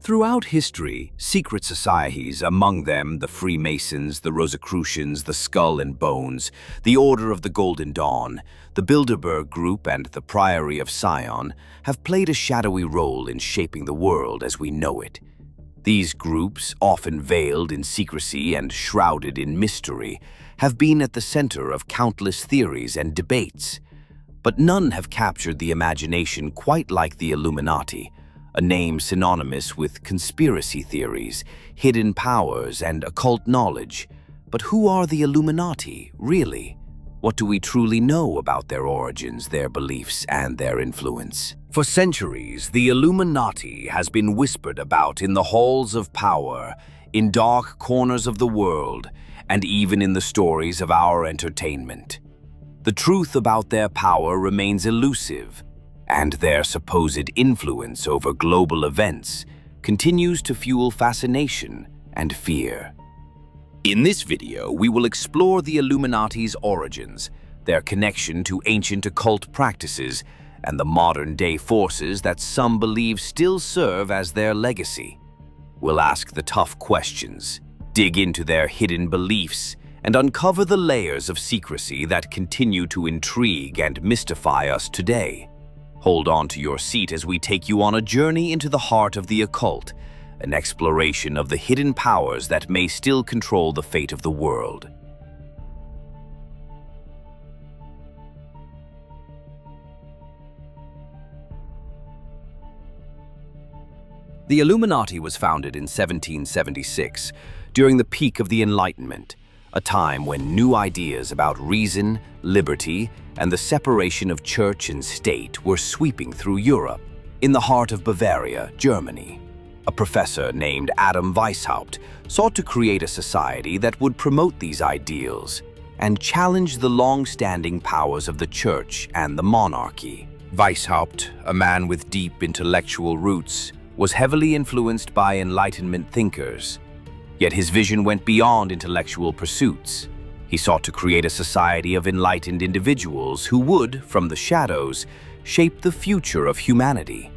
Throughout history, secret societies, among them the Freemasons, the Rosicrucians, the Skull and Bones, the Order of the Golden Dawn, the Bilderberg Group, and the Priory of Sion, have played a shadowy role in shaping the world as we know it. These groups, often veiled in secrecy and shrouded in mystery, have been at the center of countless theories and debates. But none have captured the imagination quite like the Illuminati, a name synonymous with conspiracy theories, hidden powers, and occult knowledge. But who are the Illuminati, really? What do we truly know about their origins, their beliefs, and their influence? For centuries, the Illuminati has been whispered about in the halls of power, in dark corners of the world, and even in the stories of our entertainment. The truth about their power remains elusive, and their supposed influence over global events continues to fuel fascination and fear. In this video, we will explore the Illuminati's origins, their connection to ancient occult practices, and the modern-day forces that some believe still serve as their legacy. We'll ask the tough questions, dig into their hidden beliefs, and uncover the layers of secrecy that continue to intrigue and mystify us today. Hold on to your seat as we take you on a journey into the heart of the occult, an exploration of the hidden powers that may still control the fate of the world. The Illuminati was founded in 1776, during the peak of the Enlightenment, a time when new ideas about reason, liberty, and the separation of church and state were sweeping through Europe. In the heart of Bavaria, Germany, a professor named Adam Weishaupt sought to create a society that would promote these ideals and challenge the long-standing powers of the church and the monarchy. Weishaupt, a man with deep intellectual roots, was heavily influenced by Enlightenment thinkers. Yet his vision went beyond intellectual pursuits. He sought to create a society of enlightened individuals who would, from the shadows, shape the future of humanity.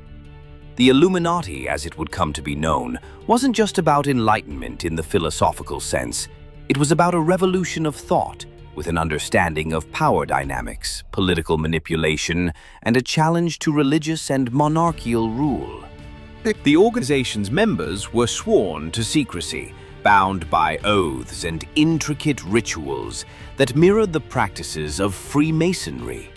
The Illuminati, as it would come to be known, wasn't just about enlightenment in the philosophical sense. It was about a revolution of thought, with an understanding of power dynamics, political manipulation, and a challenge to religious and monarchical rule. The organization's members were sworn to secrecy, bound by oaths and intricate rituals that mirrored the practices of Freemasonry.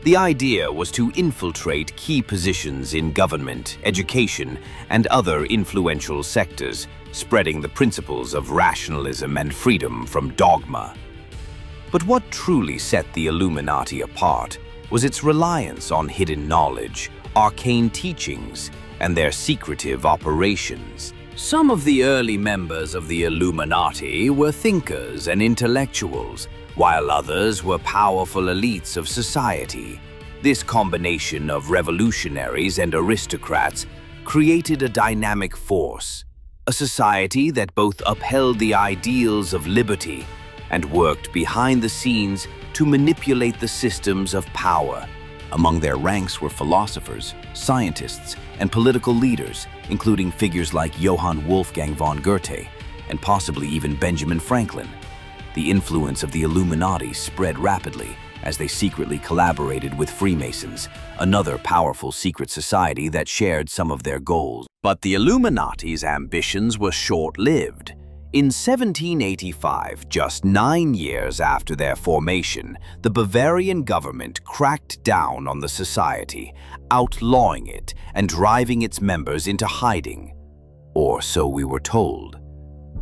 The idea was to infiltrate key positions in government, education, and other influential sectors, spreading the principles of rationalism and freedom from dogma. But what truly set the Illuminati apart was its reliance on hidden knowledge, arcane teachings, and their secretive operations. Some of the early members of the Illuminati were thinkers and intellectuals, while others were powerful elites of society. This combination of revolutionaries and aristocrats created a dynamic force, a society that both upheld the ideals of liberty and worked behind the scenes to manipulate the systems of power. Among their ranks were philosophers, scientists, and political leaders, including figures like Johann Wolfgang von Goethe and possibly even Benjamin Franklin. The influence of the Illuminati spread rapidly as they secretly collaborated with Freemasons, another powerful secret society that shared some of their goals. But the Illuminati's ambitions were short-lived. In 1785, just 9 years after their formation, the Bavarian government cracked down on the society, outlawing it and driving its members into hiding. Or so we were told.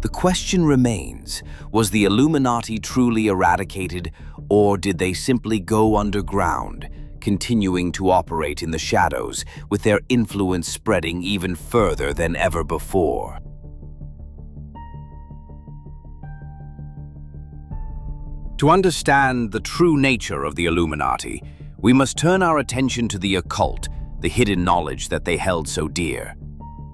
The question remains, was the Illuminati truly eradicated, or did they simply go underground, continuing to operate in the shadows, with their influence spreading even further than ever before? To understand the true nature of the Illuminati, we must turn our attention to the occult, the hidden knowledge that they held so dear.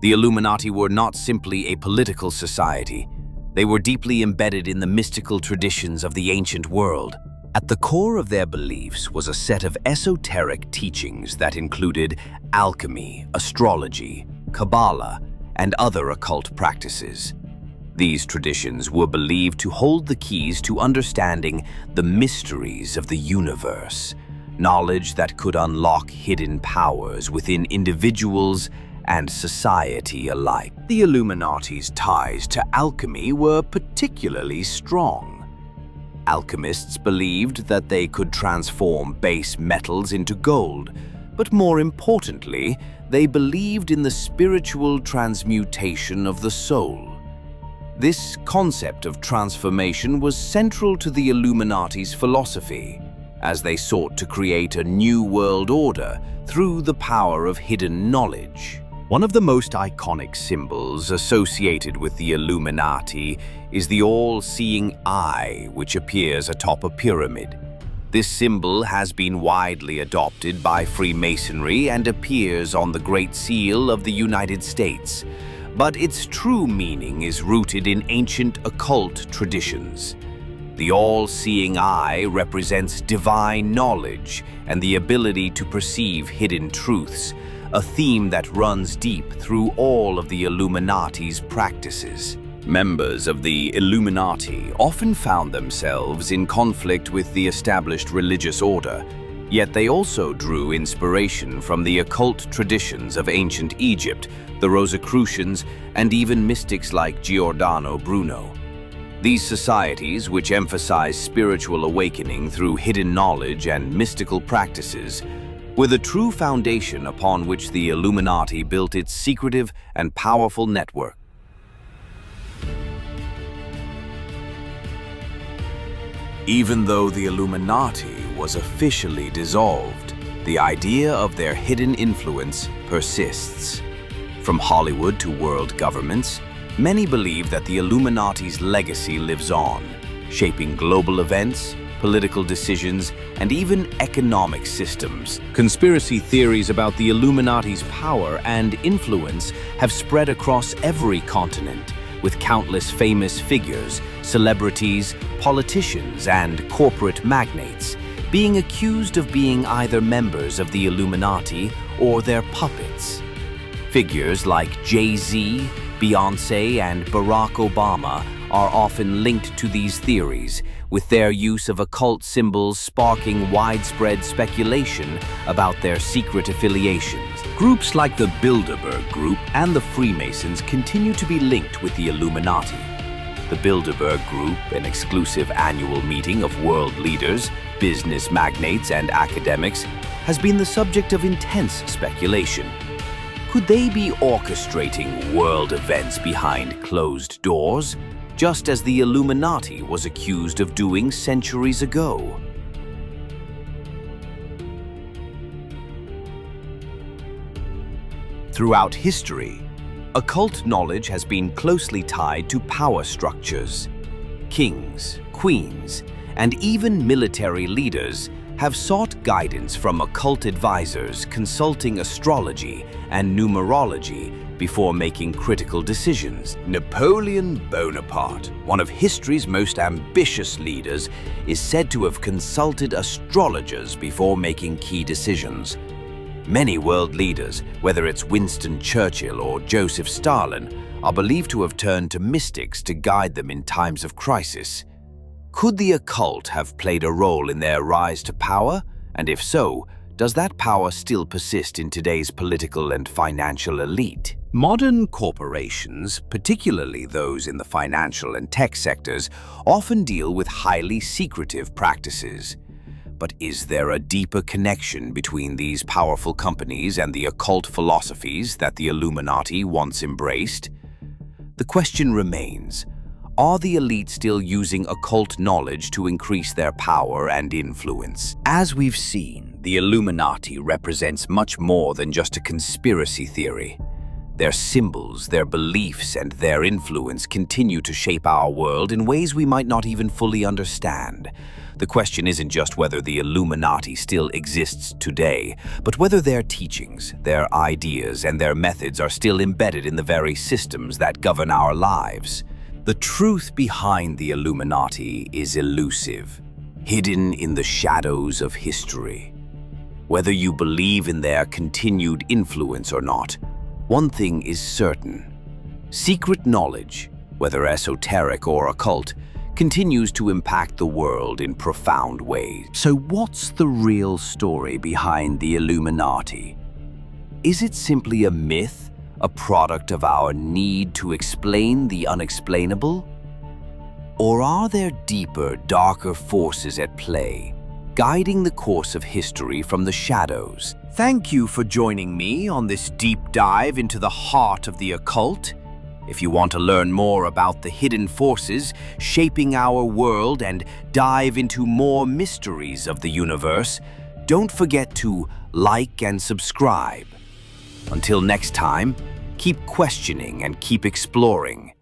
The Illuminati were not simply a political society. They were deeply embedded in the mystical traditions of the ancient world. At the core of their beliefs was a set of esoteric teachings that included alchemy, astrology, Kabbalah, and other occult practices. These traditions were believed to hold the keys to understanding the mysteries of the universe, knowledge that could unlock hidden powers within individuals and society alike. The Illuminati's ties to alchemy were particularly strong. Alchemists believed that they could transform base metals into gold, but more importantly, they believed in the spiritual transmutation of the soul. This concept of transformation was central to the Illuminati's philosophy, as they sought to create a new world order through the power of hidden knowledge. One of the most iconic symbols associated with the Illuminati is the all-seeing eye, which appears atop a pyramid. This symbol has been widely adopted by Freemasonry and appears on the Great Seal of the United States, but its true meaning is rooted in ancient occult traditions. The all-seeing eye represents divine knowledge and the ability to perceive hidden truths, a theme that runs deep through all of the Illuminati's practices. Members of the Illuminati often found themselves in conflict with the established religious order, yet they also drew inspiration from the occult traditions of ancient Egypt, the Rosicrucians, and even mystics like Giordano Bruno. These societies, which emphasize spiritual awakening through hidden knowledge and mystical practices, were the true foundation upon which the Illuminati built its secretive and powerful network. Even though the Illuminati was officially dissolved, the idea of their hidden influence persists. From Hollywood to world governments, many believe that the Illuminati's legacy lives on, shaping global events, political decisions, and even economic systems. Conspiracy theories about the Illuminati's power and influence have spread across every continent, with countless famous figures, celebrities, politicians, and corporate magnates being accused of being either members of the Illuminati or their puppets. Figures like Jay-Z, Beyoncé, and Barack Obama are often linked to these theories, with their use of occult symbols sparking widespread speculation about their secret affiliations. Groups like the Bilderberg Group and the Freemasons continue to be linked with the Illuminati. The Bilderberg Group, an exclusive annual meeting of world leaders, business magnates, and academics, has been the subject of intense speculation. Could they be orchestrating world events behind closed doors, just as the Illuminati was accused of doing centuries ago? Throughout history, occult knowledge has been closely tied to power structures. Kings, queens, and even military leaders have sought guidance from occult advisors consulting astrology and numerology before making critical decisions. Napoleon Bonaparte, one of history's most ambitious leaders, is said to have consulted astrologers before making key decisions. Many world leaders, whether it's Winston Churchill or Joseph Stalin, are believed to have turned to mystics to guide them in times of crisis. Could the occult have played a role in their rise to power? And if so, does that power still persist in today's political and financial elite? Modern corporations, particularly those in the financial and tech sectors, often deal with highly secretive practices. But is there a deeper connection between these powerful companies and the occult philosophies that the Illuminati once embraced? The question remains, are the elite still using occult knowledge to increase their power and influence? As we've seen, the Illuminati represents much more than just a conspiracy theory. Their symbols, their beliefs, and their influence continue to shape our world in ways we might not even fully understand. The question isn't just whether the Illuminati still exists today, but whether their teachings, their ideas, and their methods are still embedded in the very systems that govern our lives. The truth behind the Illuminati is elusive, hidden in the shadows of history. Whether you believe in their continued influence or not, one thing is certain: Secret knowledge, whether esoteric or occult, continues to impact the world in profound ways. So what's the real story behind the Illuminati? Is it simply a myth, a product of our need to explain the unexplainable? Or are there deeper, darker forces at play, guiding the course of history from the shadows? Thank you for joining me on this deep dive into the heart of the occult. If you want to learn more about the hidden forces shaping our world and dive into more mysteries of the universe, don't forget to like and subscribe. Until next time, keep questioning and keep exploring.